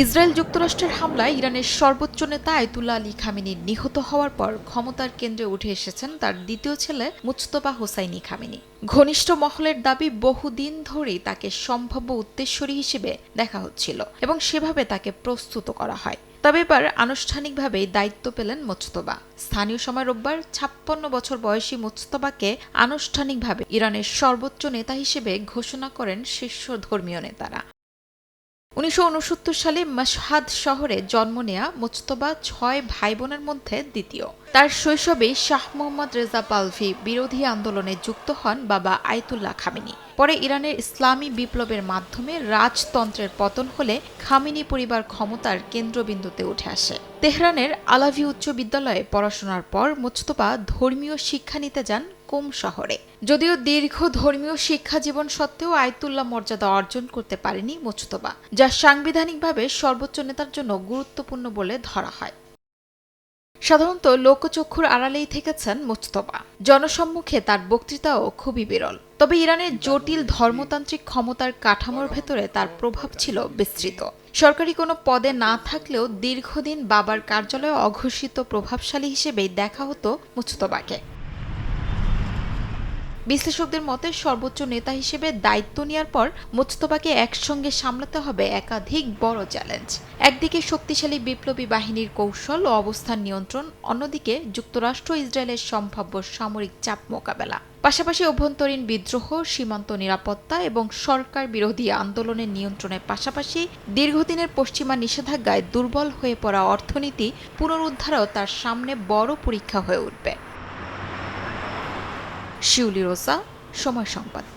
Israel যুক্তরাষ্ট্রের হামলায় ইরানের সর্বোচ্চ নেতা আয়াতুল্লাহ আলী খামেনি নিহত হওয়ার পর ক্ষমতার কেন্দ্রে উঠে এসেছেন তার দ্বিতীয় ছেলে মুজতবা হোসাইনি খামেনি। ঘনিষ্ঠ মহলের দাবি, বহুদিন ধরেই তাকে সম্ভাব্য উত্তরসূরি হিসেবে দেখা হচ্ছিল এবং সেভাবে তাকে প্রস্তুত করা হয়। তবে এবার আনুষ্ঠানিকভাবেই দায়িত্ব পেলেন মুজতবা। স্থানীয় সময় রোববার 56 বছর বয়সী মুজতবাকে আনুষ্ঠানিকভাবে ইরানের সর্বোচ্চ নেতা হিসেবে ঘোষণা করেন শীর্ষ ধর্মীয় নেতারা। 1969 সালে মাশহাদ শহরে জন্ম নেয়া মুজতবা 6 ভাইবোনের মধ্যে দ্বিতীয়। তার শৈশবেই শাহ মোহাম্মদ রেজা পাহলভি বিরোধী আন্দোলনে যুক্ত হন বাবা আয়াতুল্লাহ খামেনি। পরে ইরানের ইসলামী বিপ্লবের মাধ্যমে রাজতন্ত্রের পতন হলে খামেনি পরিবার ক্ষমতার কেন্দ্রবিন্দুতে উঠে আসে। তেহরানের আলাভি উচ্চ বিদ্যালয়ে পড়াশোনার পর মুজতবা ধর্মীয় শিক্ষা নিতে যান কোম শহরে। যদিও দীর্ঘ ধর্মীয় শিক্ষা জীবন সত্ত্বেও আয়াতুল্লাহ মর্যাদা অর্জন করতে পারেনি মুজতবা, যা সাংবিধানিকভাবে সর্বোচ্চ নেতার জন্য গুরুত্বপূর্ণ বলে ধরা হয়। সাধারণত লোকচক্ষুর আড়ালেই থেকেছেন মুজতবা। জনসম্মুখে তার বক্তৃতাও খুবই বিরল। তবে ইরানের জটিল ধর্মতান্ত্রিক ক্ষমতার কাঠামোর ভেতরে তার প্রভাব ছিল বিস্তৃত। সরকারি কোনো পদে না থাকলেও দীর্ঘদিন বাবার কার্যালয়ে অঘোষিত প্রভাবশালী হিসেবেই দেখা হতো মুজতবাকে। বিশ্লেষকদের মতে, সর্বোচ্চ নেতা হিসেবে দায়িত্ব নেওয়ার পর মুজতবাকে একসঙ্গে সামলাতে হবে একাধিক বড় চ্যালেঞ্জ। একদিকে শক্তিশালী বিপ্লবী বাহিনীর কৌশল ও অবস্থান নিয়ন্ত্রণ, অন্যদিকে যুক্তরাষ্ট্র ইসরায়েলের সম্ভাব্য সামরিক চাপ মোকাবেলা। পাশাপাশি অভ্যন্তরীণ বিদ্রোহ, সীমান্ত নিরাপত্তা এবং সরকার বিরোধী আন্দোলনের নিয়ন্ত্রণের পাশাপাশি দীর্ঘদিনের পশ্চিমা নিষেধাজ্ঞায় দুর্বল হয়ে পড়া অর্থনীতি পুনরুদ্ধারও তার সামনে বড় পরীক্ষা হয়ে উঠবে। শিউলি রোসা, সময় সংবাদ।